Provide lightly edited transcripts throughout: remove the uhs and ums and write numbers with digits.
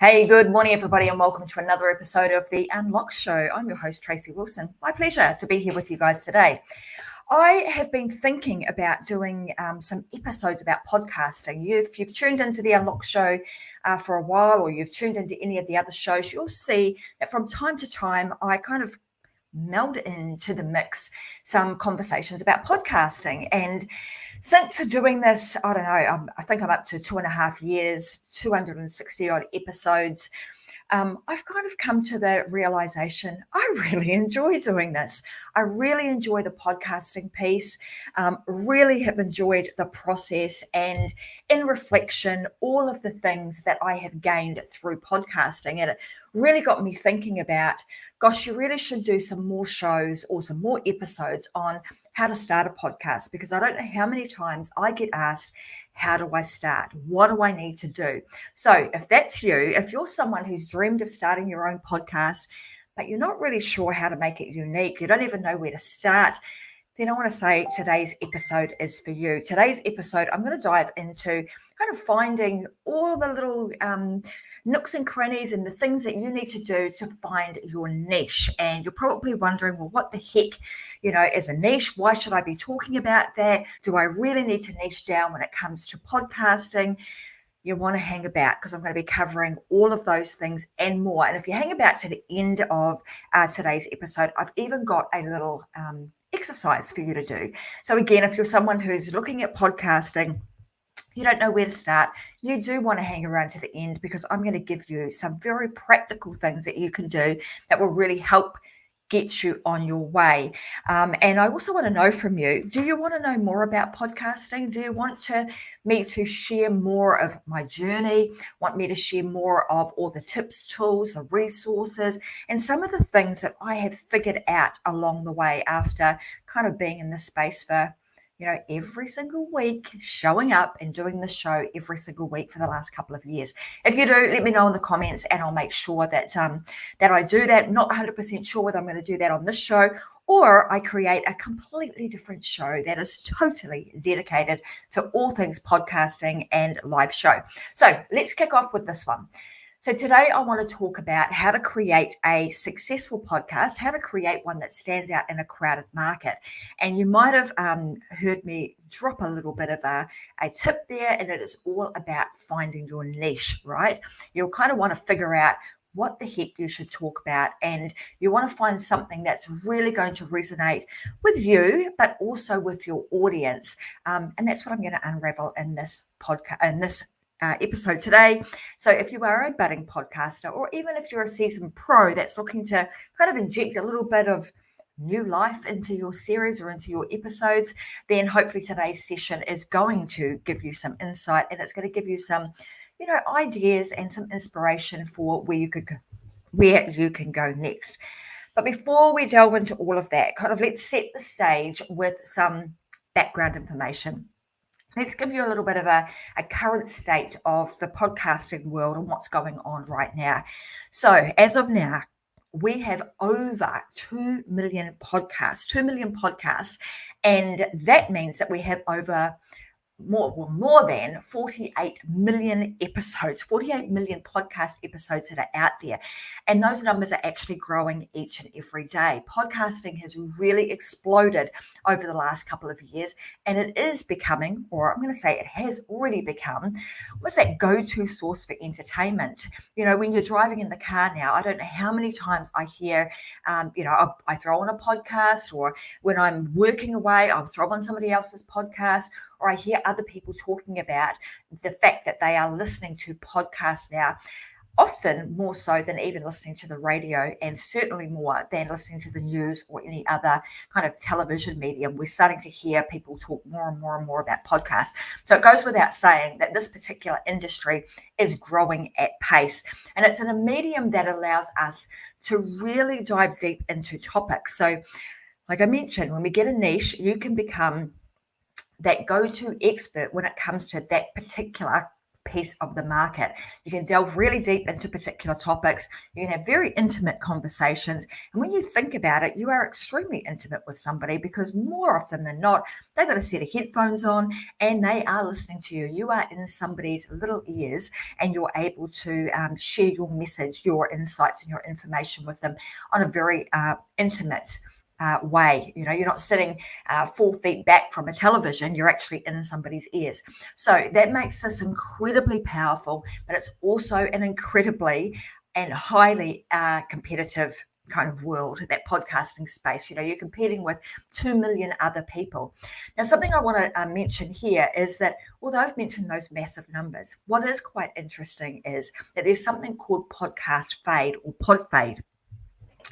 Hey, good morning, everybody, and welcome to another episode of The Unlock Show. I'm your host, Tracy Wilson. My pleasure to be here with you guys today. I have been thinking about doing some episodes about podcasting. If you've tuned into The Unlock Show for a while, or you've tuned into any of the other shows, you'll see that from time to time, I kind of meld into the mix some conversations about podcasting. And since doing this, I don't know, I think I'm up to 2.5 years, 260 odd episodes. I've kind of come to the realization I really enjoy doing this. I really enjoy the podcasting piece, really have enjoyed the process, and in reflection, all of the things that I have gained through podcasting. And it really got me thinking about, gosh, you really should do some more shows or some more episodes on how to start a podcast, because I don't know how many times I get asked, how do I start? What do I need to do? So if that's you, if you're someone who's dreamed of starting your own podcast, but you're not really sure how to make it unique, you don't even know where to start, then I want to say today's episode is for you. Today's episode, I'm going to dive into kind of finding all the little nooks and crannies and the things that you need to do to find your niche. And you're probably wondering, well, what the heck, is a niche? Why should I be talking about that? Do I really need to niche down when it comes to podcasting? You want to hang about, because I'm going to be covering all of those things and more. And if you hang about to the end of today's episode, I've even got a little exercise for you to do. So again, if you're someone who's looking at podcasting, you don't know where to start, you do want to hang around to the end, because I'm going to give you some very practical things that you can do that will really help get you on your way. And I also want to know from you, do you want to know more about podcasting? Do you want me to share more of my journey? Want me to share more of all the tips, tools, the resources, and some of the things that I have figured out along the way after kind of being in this space for every single week, showing up and doing the show every single week for the last couple of years? If you do, let me know in the comments, and I'll make sure that that I do that. Not 100% sure whether I'm going to do that on this show, or I create a completely different show that is totally dedicated to all things podcasting and live show. So let's kick off with this one. So today I want to talk about how to create a successful podcast, how to create one that stands out in a crowded market. And you might have heard me drop a little bit of a tip there, and it is all about finding your niche, right? You'll kind of want to figure out what the heck you should talk about, and you want to find something that's really going to resonate with you, but also with your audience. And that's what I'm going to unravel in this podcast, in this episode today. So if you are a budding podcaster, or even if you're a seasoned pro that's looking to kind of inject a little bit of new life into your series or into your episodes, then hopefully today's session is going to give you some insight, and it's going to give you some ideas and some inspiration for where you can go next. But before we delve into all of that, kind of let's set the stage with some background information. Let's give you a little bit of a current state of the podcasting world and what's going on right now. So as of now, we have over 2 million podcasts, and that means that we have over more than 48 million episodes, 48 million podcast episodes that are out there. And those numbers are actually growing each and every day. Podcasting has really exploded over the last couple of years, and it is becoming, or I'm going to say it has already become, what's that go-to source for entertainment? When you're driving in the car now, I don't know how many times I hear, I throw on a podcast, or when I'm working away, I'll throw on somebody else's podcast, or I hear other people talking about the fact that they are listening to podcasts now, often more so than even listening to the radio, and certainly more than listening to the news or any other kind of television medium. We're starting to hear people talk more and more and more about podcasts. So it goes without saying that this particular industry is growing at pace, and it's in a medium that allows us to really dive deep into topics. So like I mentioned, when we get a niche, you can become that go-to expert when it comes to that particular piece of the market. You can delve really deep into particular topics. You can have very intimate conversations. And when you think about it, you are extremely intimate with somebody because more often than not, they've got a set of headphones on and they are listening to you. You are in somebody's little ears and you're able to share your message, your insights and your information with them on a very intimate way. You're not sitting 4 feet back from a television, you're actually in somebody's ears. So that makes this incredibly powerful, but it's also an incredibly and highly competitive kind of world, that podcasting space. You're competing with 2 million other people. Now, something I want to mention here is that although I've mentioned those massive numbers, what is quite interesting is that there's something called podcast fade or pod fade.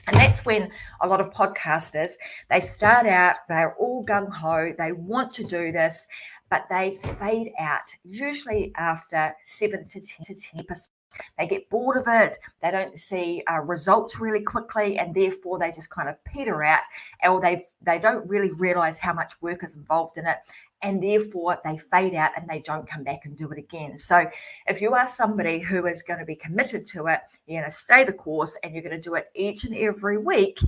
And that's when a lot of podcasters, they start out, they're all gung-ho, they want to do this, but they fade out usually after 7 to 10 episodes. They get bored of it, they don't see results really quickly, and therefore they just kind of peter out, or they don't really realize how much work is involved in it, and therefore they fade out and they don't come back and do it again. So if you are somebody who is going to be committed to it, you're going to stay the course and you're going to do it each and every week,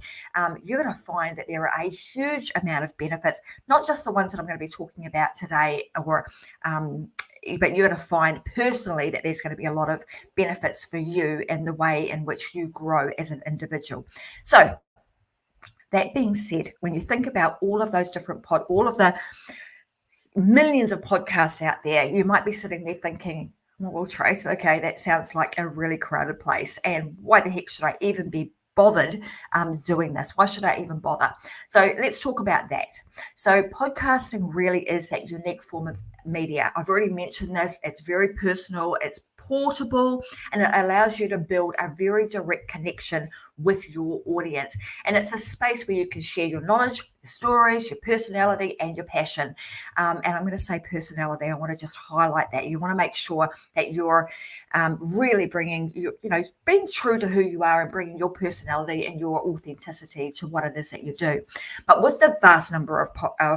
you're going to find that there are a huge amount of benefits, not just the ones that I'm going to be talking about today, but you're going to find personally that there's going to be a lot of benefits for you and the way in which you grow as an individual. So that being said, when you think about all of those different all of the millions of podcasts out there, you might be sitting there thinking, well, Trace, okay, that sounds like a really crowded place. And why the heck should I even be bothered doing this? Why should I even bother? So let's talk about that. So podcasting really is that unique form of media. I've already mentioned this. It's very personal, it's portable, and it allows you to build a very direct connection with your audience. And it's a space where you can share your knowledge, your stories, your personality, and your passion. And I'm going to say personality. I want to just highlight that. You want to make sure that you're really being true to who you are and bringing your personality and your authenticity to what it is that you do. But with the vast number of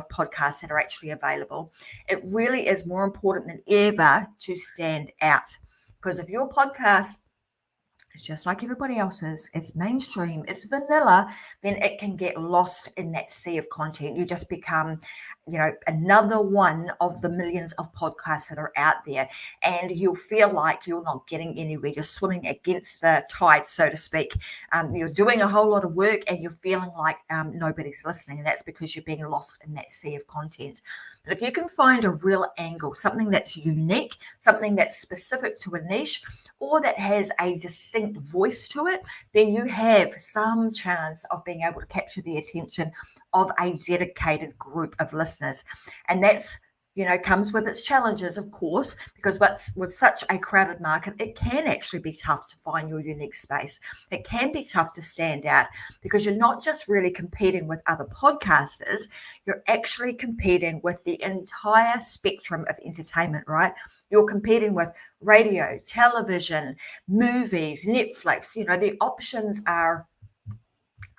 podcasts that are actually available, it really is more important than ever to stand out. Because if your podcast is just like everybody else's, it's mainstream, it's vanilla, then it can get lost in that sea of content. You just become, another one of the millions of podcasts that are out there. And you'll feel like you're not getting anywhere. You're swimming against the tide, so to speak. You're doing a whole lot of work and you're feeling like nobody's listening. And that's because you're being lost in that sea of content. But if you can find a real angle, something that's unique, something that's specific to a niche, or that has a distinct voice to it, then you have some chance of being able to capture the attention of a dedicated group of listeners. And that's, comes with its challenges, of course, because with such a crowded market, it can actually be tough to find your unique space. It can be tough to stand out because you're not just really competing with other podcasters, you're actually competing with the entire spectrum of entertainment, right? You're competing with radio, television, movies, Netflix. The options are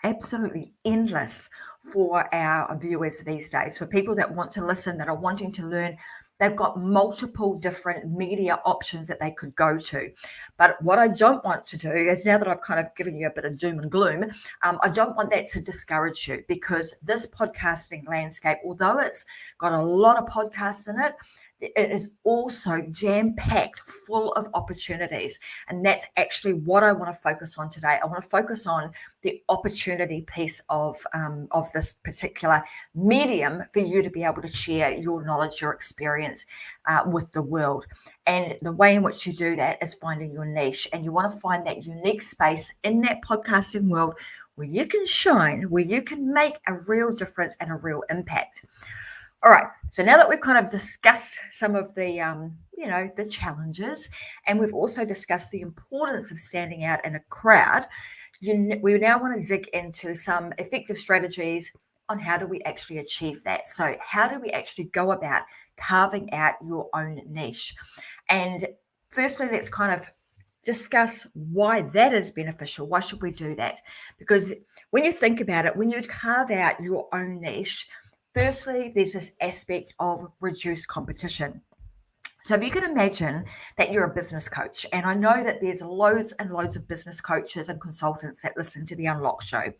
absolutely endless for our viewers these days. For people that want to listen, that are wanting to learn, they've got multiple different media options that they could go to. But what I don't want to do is, now that I've kind of given you a bit of doom and gloom, I don't want that to discourage you, because this podcasting landscape, although it's got a lot of podcasts in it, it is also jam-packed full of opportunities. And that's actually what I want to focus on today. I want to focus on the opportunity piece of this particular medium for you to be able to share your knowledge, your experience with the world. And the way in which you do that is finding your niche. And you want to find that unique space in that podcasting world where you can shine, where you can make a real difference and a real impact. All right, so now that we've kind of discussed some of the, the challenges, and we've also discussed the importance of standing out in a crowd, we now want to dig into some effective strategies on how do we actually achieve that. So how do we actually go about carving out your own niche? And firstly, let's kind of discuss why that is beneficial. Why should we do that? Because when you think about it, when you carve out your own niche, firstly, there's this aspect of reduced competition. So if you can imagine that you're a business coach, and I know that there's loads and loads of business coaches and consultants that listen to the Unlock Show,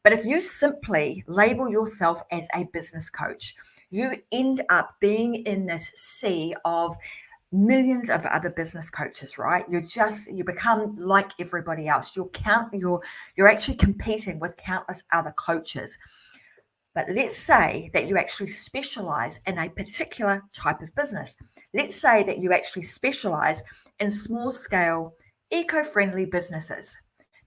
but if you simply label yourself as a business coach, you end up being in this sea of millions of other business coaches, right? You become like everybody else. You're actually competing with countless other coaches. But let's say that you actually specialize in a particular type of business. Let's say that you actually specialize in small scale, eco-friendly businesses.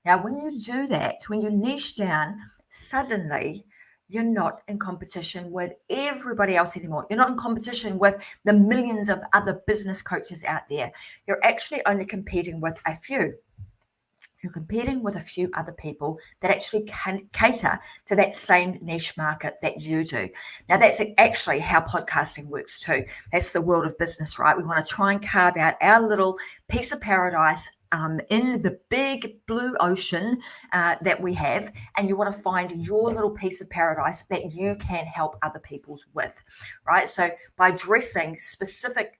Now, when you do that, when you niche down, suddenly you're not in competition with everybody else anymore. You're not in competition with the millions of other business coaches out there. You're actually only competing with a few. You're competing with a few other people that actually can cater to that same niche market that you do. Now, that's actually how podcasting works too. That's the world of business, right? We want to try and carve out our little piece of paradise in the big blue ocean that we have, and you want to find your little piece of paradise that you can help other people with, right? So by addressing a specific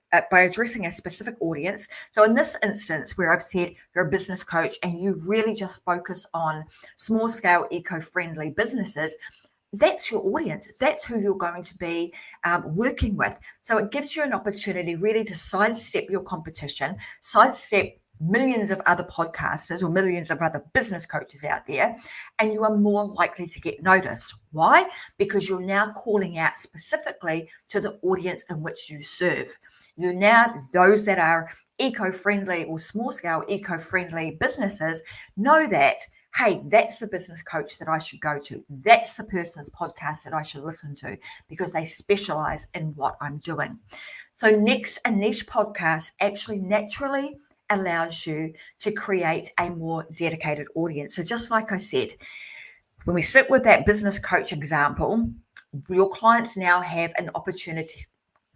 audience. So in this instance, where I've said you're a business coach and you really just focus on small scale eco-friendly businesses, that's your audience. That's who you're going to be working with. So it gives you an opportunity really to sidestep your competition, sidestep millions of other podcasters or millions of other business coaches out there, and you are more likely to get noticed. Why? Because you're now calling out specifically to the audience in which you serve. You're now, those that are eco-friendly or small-scale eco-friendly businesses know that, hey, that's the business coach that I should go to. That's the person's podcast that I should listen to because they specialize in what I'm doing. So next, a niche podcast actually naturally allows you to create a more dedicated audience. So just like I said, when we sit with that business coach example, your clients now have an opportunity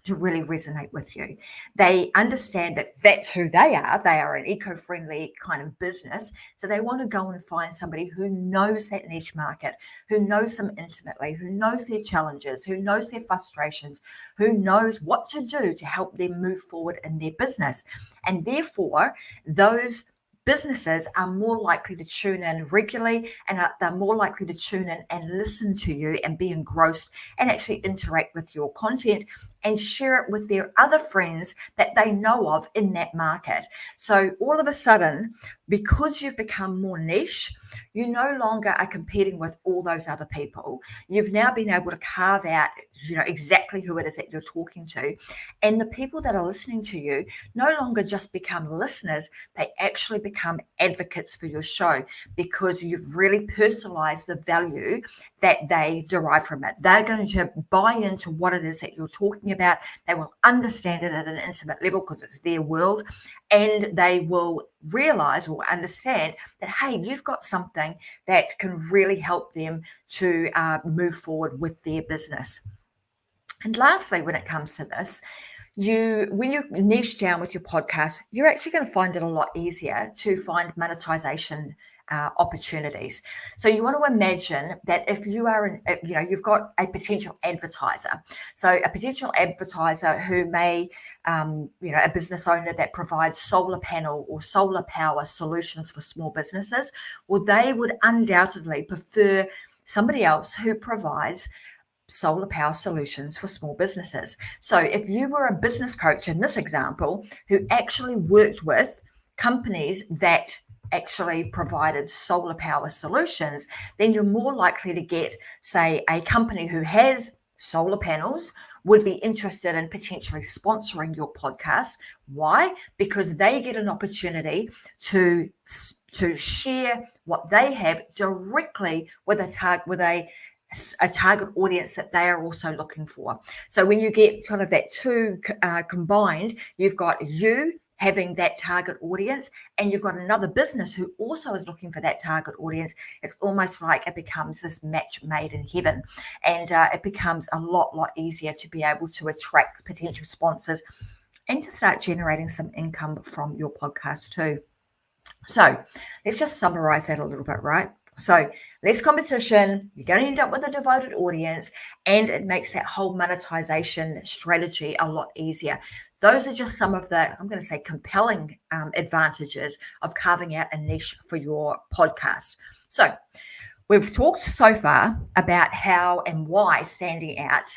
to really resonate with you. They understand that that's who they are. They are an eco-friendly kind of business. So they want to go and find somebody who knows that niche market, who knows them intimately, who knows their challenges, who knows their frustrations, who knows what to do to help them move forward in their business. And therefore, those businesses are more likely to tune in regularly, and they're more likely to tune in and listen to you and be engrossed and actually interact with your content and share it with their other friends that they know of in that market. So all of a sudden, because you've become more niche, you no longer are competing with all those other people. You've now been able to carve out, exactly who it is that you're talking to. And the people that are listening to you no longer just become listeners, they actually become advocates for your show because you've really personalized the value that they derive from it. They're going to buy into what it is that you're talking about. They will understand it at an intimate level because it's their world, and they will realize or understand that, hey, you've got something that can really help them to move forward with their business. And lastly, when it comes to this, when you niche down with your podcast, you're actually going to find it a lot easier to find monetization opportunities. So you want to imagine that if you are, you've got a potential advertiser. So a potential advertiser who may, a business owner that provides solar panel or solar power solutions for small businesses, well, they would undoubtedly prefer somebody else who provides solar power solutions for small businesses. So if you were a business coach in this example who actually worked with companies that actually provided solar power solutions, then you're more likely to get, say, a company who has solar panels would be interested in potentially sponsoring your podcast. Why? Because they get an opportunity to share what they have directly with a target audience that they are also looking for. So when you get kind of that two combined, you've got you having that target audience and you've got another business who also is looking for that target audience. It's almost like it becomes this match made in heaven, and it becomes a lot easier to be able to attract potential sponsors and to start generating some income from your podcast too. So let's just summarize that a little bit, right? So less competition, you're going to end up with a devoted audience, and it makes that whole monetization strategy a lot easier. Those are just some of the, I'm going to say, compelling advantages of carving out a niche for your podcast. So we've talked so far about how and why standing out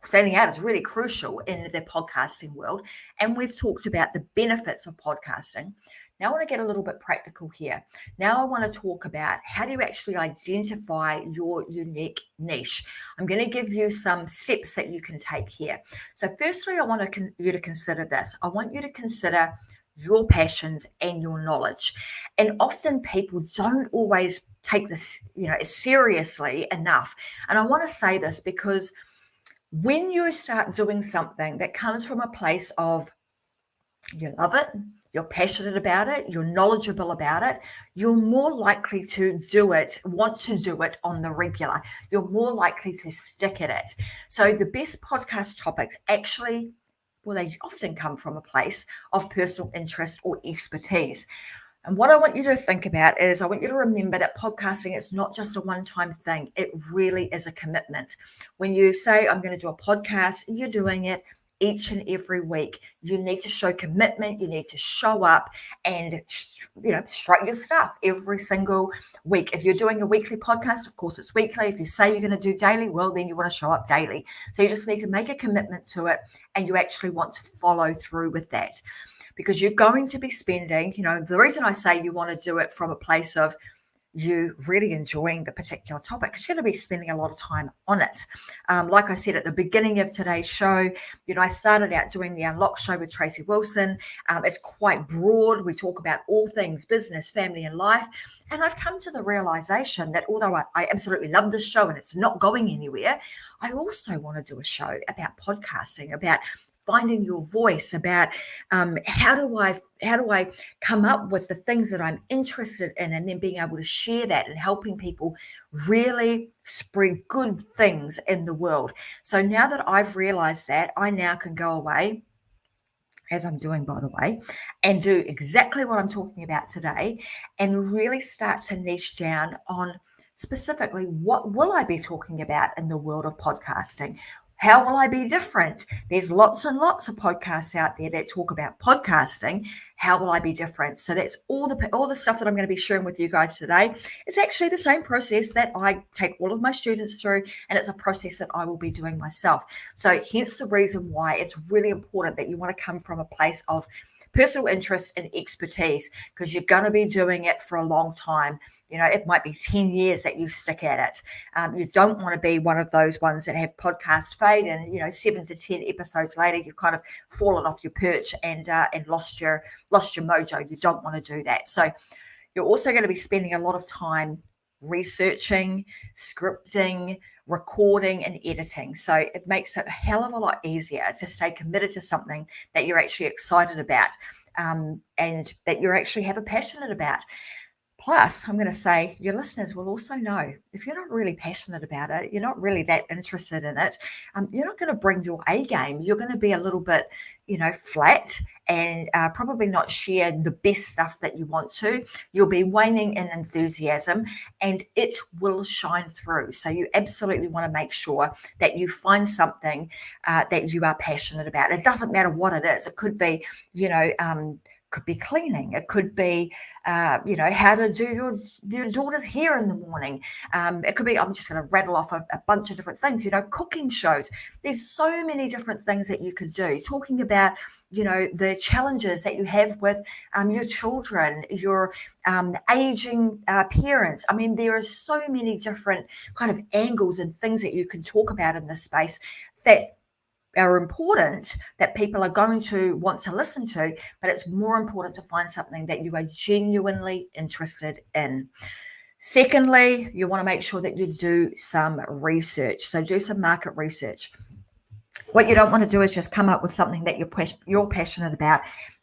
standing out is really crucial in the podcasting world. And we've talked about the benefits of podcasting. Now I want to get a little bit practical here. Now I want to talk about how do you actually identify your unique niche. I'm going to give you some steps that you can take here. So firstly, I want you to consider this. I want you to consider your passions and your knowledge. And often people don't always take this, seriously enough. And I want to say this because when you start doing something that comes from a place of you love it, you're passionate about it, you're knowledgeable about it, you're more likely to want to do it on the regular. You're more likely to stick at it. So the best podcast topics actually, they often come from a place of personal interest or expertise. And what I want you to think about is I want you to remember that podcasting is not just a one-time thing. It really is a commitment. When you say, I'm going to do a podcast, you're doing it each and every week. You need to show commitment. You need to show up and, strut your stuff every single week. If you're doing a weekly podcast, of course it's weekly. If you say you're going to do daily, well, then you want to show up daily. So you just need to make a commitment to it, and you actually want to follow through with that. Because you're going to be spending, the reason I say you want to do it from a place of you really enjoying the particular topic, you're going to be spending a lot of time on it. Like I said at the beginning of today's show, I started out doing the Unlock show with Tracy Wilson. It's quite broad. We talk about all things business, family, and life. And I've come to the realization that although I absolutely love this show and it's not going anywhere, I also want to do a show about podcasting, about finding your voice, about how do I come up with the things that I'm interested in, and then being able to share that and helping people really spread good things in the world. So now that I've realized that, I now can go away, as I'm doing, by the way, and do exactly what I'm talking about today, and really start to niche down on specifically what will I be talking about in the world of podcasting. How will I be different? There's lots and lots of podcasts out there that talk about podcasting. How will I be different? So that's all the stuff that I'm going to be sharing with you guys today. It's actually the same process that I take all of my students through, and it's a process that I will be doing myself. So hence the reason why it's really important that you want to come from a place of personal interest and expertise, because you're going to be doing it for a long time. It might be 10 years that you stick at it. You don't want to be one of those ones that have podcast fade and, 7 to 10 episodes later, you've kind of fallen off your perch and lost your mojo. You don't want to do that. So you're also going to be spending a lot of time researching, scripting, recording, and editing. So it makes it a hell of a lot easier to stay committed to something that you're actually excited about, and that you actually have a passionate about. Plus, I'm going to say your listeners will also know if you're not really passionate about it, you're not really that interested in it, you're not going to bring your A game. You're going to be a little bit, flat, and probably not share the best stuff that you want to. You'll be waning in enthusiasm, and it will shine through. So you absolutely want to make sure that you find something that you are passionate about. It doesn't matter what it is. It could be, could be cleaning. It could be, how to do your daughter's hair in the morning. It could be, I'm just going to rattle off a bunch of different things, cooking shows. There's so many different things that you could do. Talking about, the challenges that you have with your children, your aging parents. I mean, there are so many different kind of angles and things that you can talk about in this space that are important, that people are going to want to listen to, but it's more important to find something that you are genuinely interested in. Secondly, you want to make sure that you do some research. So do some market research. What you don't want to do is just come up with something that you're passionate about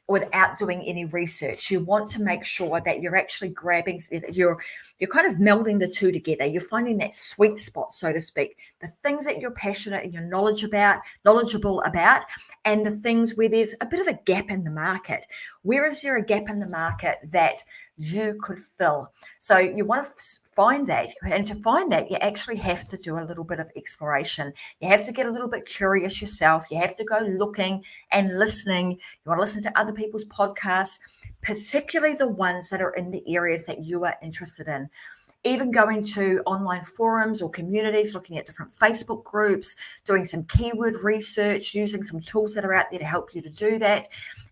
without doing any research. You want to make sure that you're actually grabbing, you're kind of melding the two together. You're finding that sweet spot, so to speak, the things that you're passionate and you're knowledgeable about, and the things where there's a bit of a gap in the market. Where is there a gap in the market that you could fill. So you want to find that. And to find that, you actually have to do a little bit of exploration. You have to get a little bit curious yourself. You have to go looking and listening. You want to listen to other people's podcasts, particularly the ones that are in the areas that you are interested in. Even going to online forums or communities, looking at different Facebook groups, doing some keyword research, using some tools that are out there to help you to do that.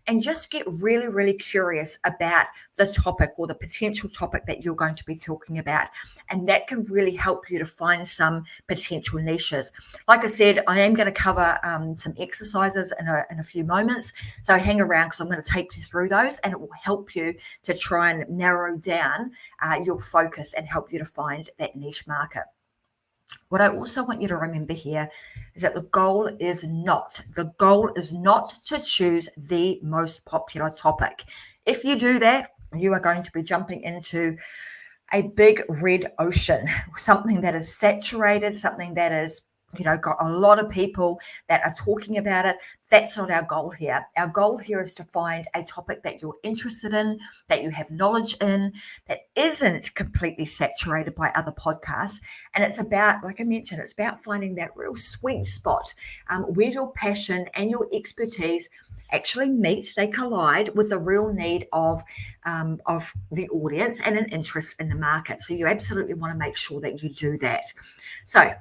And just get really, really curious about the topic or the potential topic that you're going to be talking about. And that can really help you to find some potential niches. Like I said, I am going to cover some exercises in a few moments. So hang around because I'm going to take you through those, and it will help you to try and narrow down your focus and help you to find that niche market. What I also want you to remember here is that the goal is not to choose the most popular topic. If you do that, you are going to be jumping into a big red ocean, something that is saturated, something that is, got a lot of people that are talking about it. That's not our goal here. Our goal here is to find a topic that you're interested in, that you have knowledge in, that isn't completely saturated by other podcasts. And it's about, like I mentioned, it's about finding that real sweet spot where your passion and your expertise actually meet, they collide with the real need of the audience and an interest in the market. So you absolutely want to make sure that you do that. So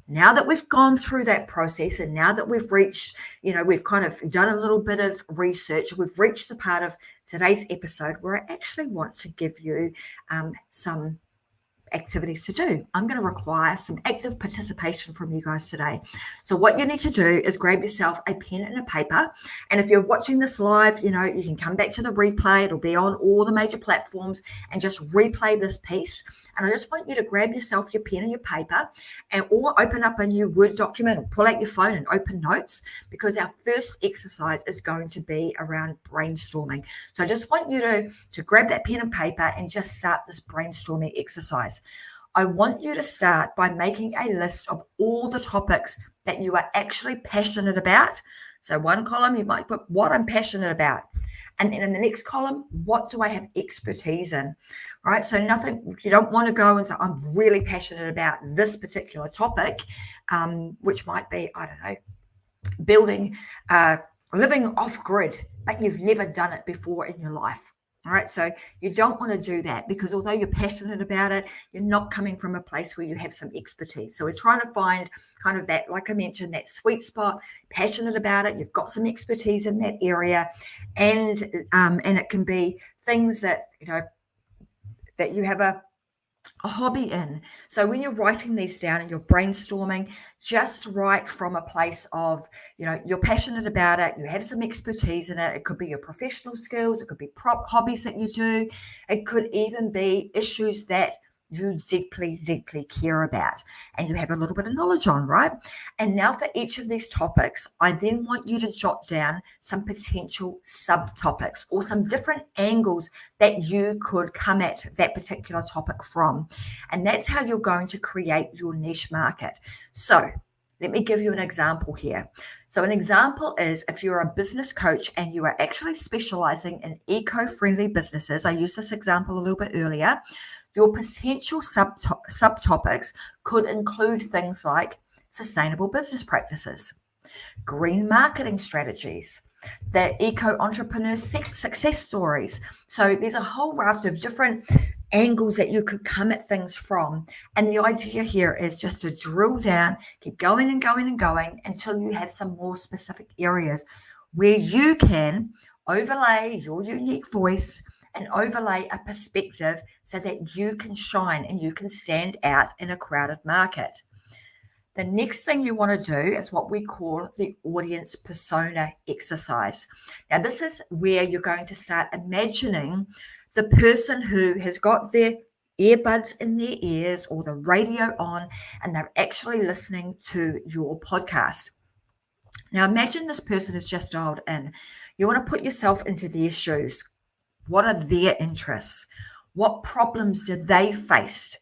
now that we've gone through that process, and now that we've reached, we've kind of done a little bit of research, we've reached the part of today's episode where I actually want to give you some activities to do. I'm going to require some active participation from you guys today. So what you need to do is grab yourself a pen and a paper. And if you're watching this live, you can come back to the replay. It'll be on all the major platforms, and just replay this piece. And I just want you to grab yourself your pen and your paper, or open up a new Word document, or pull out your phone and open notes, because our first exercise is going to be around brainstorming. So I just want you to grab that pen and paper and just start this brainstorming exercise. I want you to start by making a list of all the topics that you are actually passionate about. So one column, you might put what I'm passionate about. And then in the next column, what do I have expertise in? Right? So nothing, you don't want to go and say, I'm really passionate about this particular topic, which might be, I don't know, building, living off grid, but you've never done it before in your life. All right, so you don't want to do that, because although you're passionate about it, you're not coming from a place where you have some expertise. So we're trying to find kind of that, like I mentioned, that sweet spot, passionate about it, you've got some expertise in that area, and it can be things that, that you have a hobby in. So when you're writing these down and you're brainstorming, just write from a place of, you're passionate about it, you have some expertise in it. It could be your professional skills, it could be hobbies that you do, it could even be issues that you deeply, deeply care about and you have a little bit of knowledge on, right? And now for each of these topics, I then want you to jot down some potential subtopics or some different angles that you could come at that particular topic from. And that's how you're going to create your niche market. So let me give you an example here. So an example is if you're a business coach and you are actually specializing in eco-friendly businesses. I used this example a little bit earlier. Your potential subtopics could include things like sustainable business practices, green marketing strategies, the eco-entrepreneur success stories. So there's a whole raft of different angles that you could come at things from. And the idea here is just to drill down, keep going and going and going until you have some more specific areas where you can overlay your unique voice and overlay a perspective so that you can shine and you can stand out in a crowded market. The next thing you want to do is what we call the audience persona exercise. Now, this is where you're going to start imagining the person who has got their earbuds in their ears or the radio on, and they're actually listening to your podcast. Now, imagine this person has just dialed in. You want to put yourself into their shoes. What are their interests? What problems do they face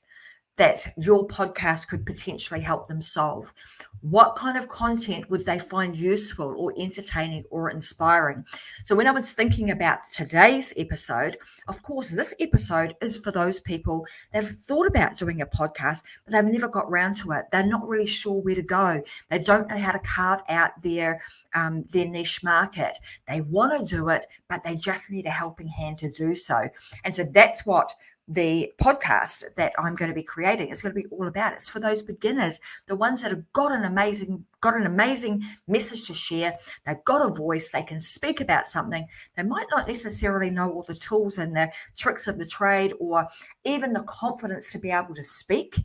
that your podcast could potentially help them solve? What kind of content would they find useful or entertaining or inspiring? So when I was thinking about today's episode, of course, this episode is for those people that have thought about doing a podcast, but they've never got round to it. They're not really sure where to go. They don't know how to carve out their niche market. They want to do it, but they just need a helping hand to do so. And so that's what the podcast that I'm going to be creating is going to be all about. It's for those beginners, the ones that have got an amazing message to share. They've got a voice. They can speak about something. They might not necessarily know all the tools and the tricks of the trade, or even the confidence to be able to speak.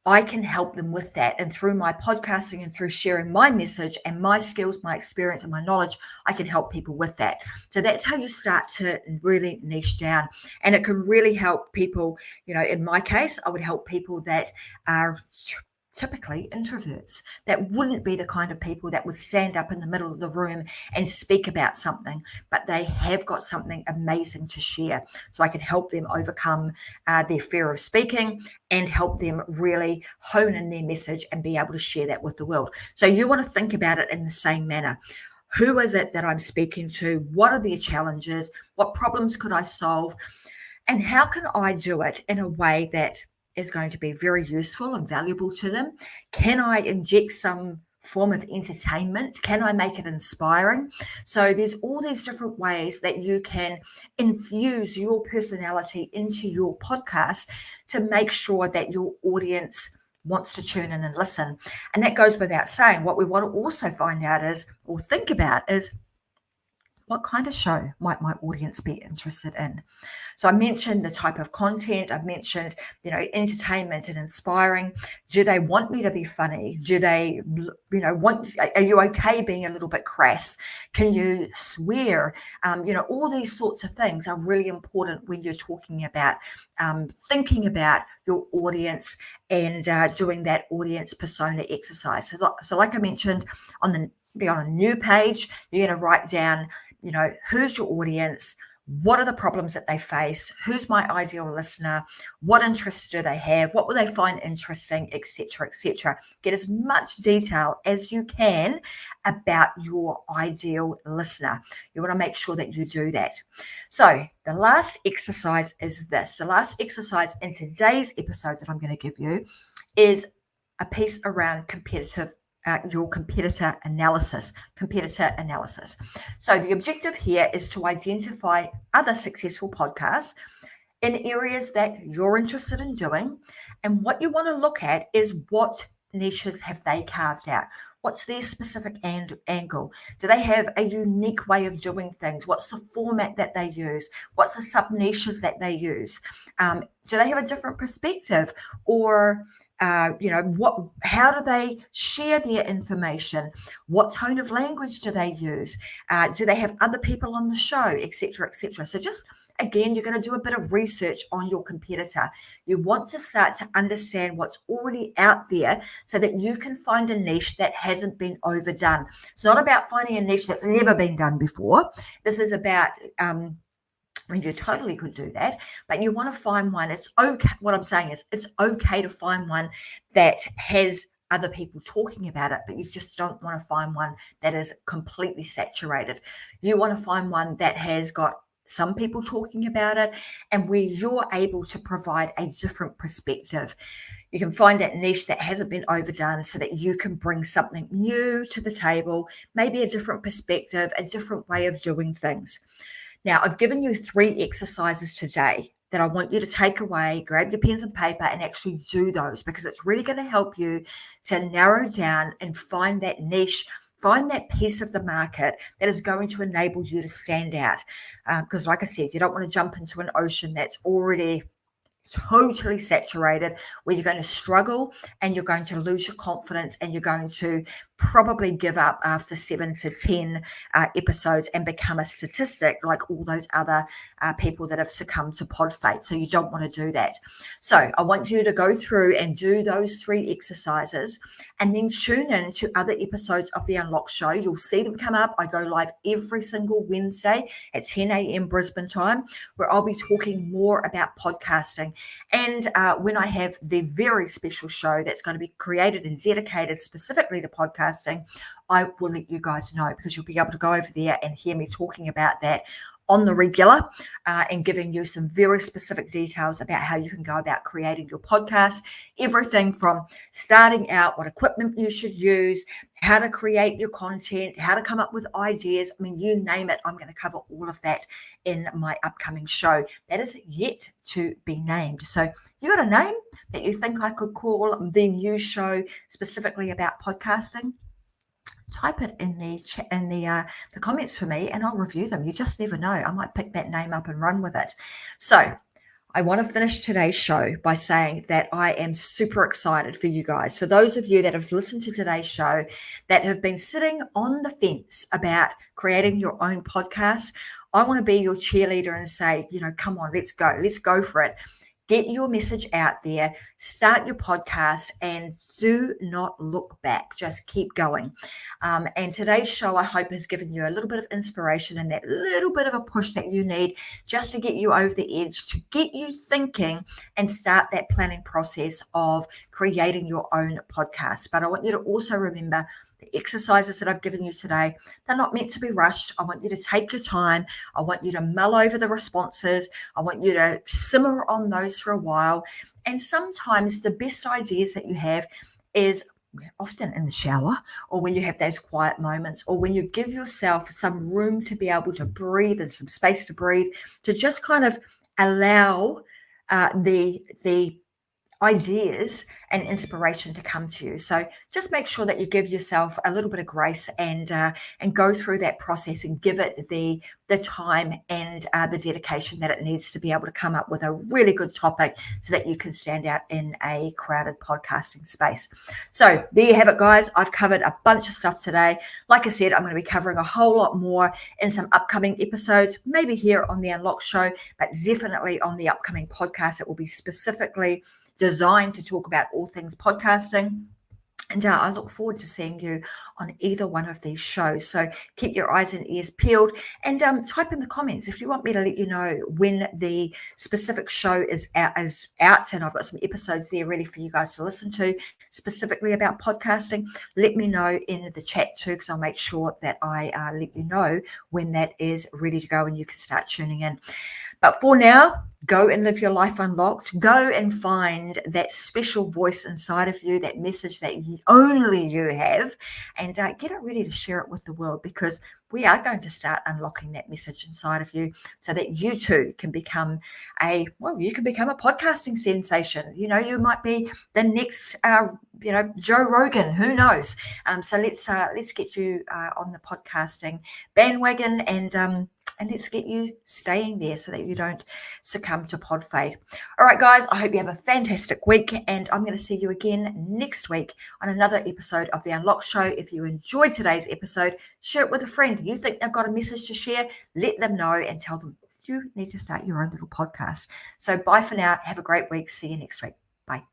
I can help them with that. And through my podcasting and through sharing my message and my skills, my experience and my knowledge, I can help people with that. So that's how you start to really niche down. And it can really help people, in my case, I would help people that are typically introverts, that wouldn't be the kind of people that would stand up in the middle of the room and speak about something, but they have got something amazing to share. So I can help them overcome their fear of speaking and help them really hone in their message and be able to share that with the world. So you want to think about it in the same manner. Who is it that I'm speaking to? What are their challenges? What problems could I solve? And how can I do it in a way that is going to be very useful and valuable to them? Can I inject some form of entertainment? Can I make it inspiring? So there's all these different ways that you can infuse your personality into your podcast to make sure that your audience wants to tune in and listen. And that goes without saying. What we want to also find out is, or think about is, what kind of show might my audience be interested in? So I mentioned the type of content. I've mentioned, entertainment and inspiring. Do they want me to be funny? Do they, are you okay being a little bit crass? Can you swear? All these sorts of things are really important when you're talking about thinking about your audience and doing that audience persona exercise. So like I mentioned, on a new page, you're going to write down, who's your audience? What are the problems that they face? Who's my ideal listener? What interests do they have? What will they find interesting, etc., etc. Get as much detail as you can about your ideal listener. You want to make sure that you do that. So the last exercise is this. The last exercise in today's episode that I'm going to give you is a piece around your competitor analysis. So the objective here is to identify other successful podcasts in areas that you're interested in doing. And what you want to look at is, what niches have they carved out? What's their specific angle? Do they have a unique way of doing things? What's the format that they use? What's the sub-niches that they use? Do they have a different perspective? Or how do they share their information? What tone of language do they use? Do they have other people on the show, etc., etc.? So just, again, you're going to do a bit of research on your competitor. You want to start to understand what's already out there so that you can find a niche that hasn't been overdone. It's not about finding a niche that's never been done before. This is about you totally could do that, but you want to find one. It's okay. What I'm saying is, it's okay to find one that has other people talking about it, but you just don't want to find one that is completely saturated. You want to find one that has got some people talking about it and where you're able to provide a different perspective. You can find that niche that hasn't been overdone so that you can bring something new to the table, maybe a different perspective, a different way of doing things. Now, I've given you 3 exercises today that I want you to take away, grab your pens and paper and actually do those, because it's really going to help you to narrow down and find that niche, find that piece of the market that is going to enable you to stand out. Because like I said, you don't want to jump into an ocean that's already totally saturated, where you're going to struggle and you're going to lose your confidence and you're going to probably give up after 7 to 10 episodes and become a statistic like all those other people that have succumbed to pod fate. So you don't want to do that. So I want you to go through and do those 3 exercises and then tune in to other episodes of the Unlock Show. You'll see them come up. I go live every single Wednesday at 10 a.m. Brisbane time, where I'll be talking more about podcasting. And when I have the very special show that's going to be created and dedicated specifically to podcasting, I will let you guys know, because you'll be able to go over there and hear me talking about that on the regular and giving you some very specific details about how you can go about creating your podcast. Everything from starting out, what equipment you should use, how to create your content, how to come up with ideas. I mean, you name it, I'm going to cover all of that in my upcoming show. That is yet to be named. So you got a name that you think I could call the new show specifically about podcasting? Type it in the comments for me and I'll review them. You just never know. I might pick that name up and run with it. So I want to finish today's show by saying that I am super excited for you guys. For those of you that have listened to today's show that have been sitting on the fence about creating your own podcast, I want to be your cheerleader and say, come on, let's go for it. Get your message out there, start your podcast, and do not look back. Just keep going. And today's show, I hope, has given you a little bit of inspiration and that little bit of a push that you need just to get you over the edge, to get you thinking and start that planning process of creating your own podcast. But I want you to also remember the exercises that I've given you today, they're not meant to be rushed. I want you to take your time. I want you to mull over the responses. I want you to simmer on those for a while. And sometimes the best ideas that you have is often in the shower, or when you have those quiet moments, or when you give yourself some room to be able to breathe and some space to breathe, to just kind of allow the ideas and inspiration to come to you. So just make sure that you give yourself a little bit of grace and go through that process and give it the time and the dedication that it needs to be able to come up with a really good topic so that you can stand out in a crowded podcasting space. So there you have it, guys. I've covered a bunch of stuff today. Like I said, I'm going to be covering a whole lot more in some upcoming episodes, maybe here on the Unlock Show, but definitely on the upcoming podcast. It will be specifically designed to talk about all things podcasting. And I look forward to seeing you on either one of these shows. So keep your eyes and ears peeled and type in the comments if you want me to let you know when the specific show is out. And I've got some episodes there ready for you guys to listen to specifically about podcasting. Let me know in the chat too, because I'll make sure that I let you know when that is ready to go and you can start tuning in. But for now, go and live your life unlocked. Go and find that special voice inside of you, that message that only you have, and get it ready to share it with the world, because we are going to start unlocking that message inside of you so that you too can become a podcasting sensation. You might be the next, Joe Rogan, who knows? So let's get you on the podcasting bandwagon and let's get you staying there so that you don't succumb to pod fade. All right, guys, I hope you have a fantastic week, and I'm going to see you again next week on another episode of The Unlock Show. If you enjoyed today's episode, share it with a friend. You think they've got a message to share, let them know and tell them you need to start your own little podcast. So bye for now. Have a great week. See you next week. Bye.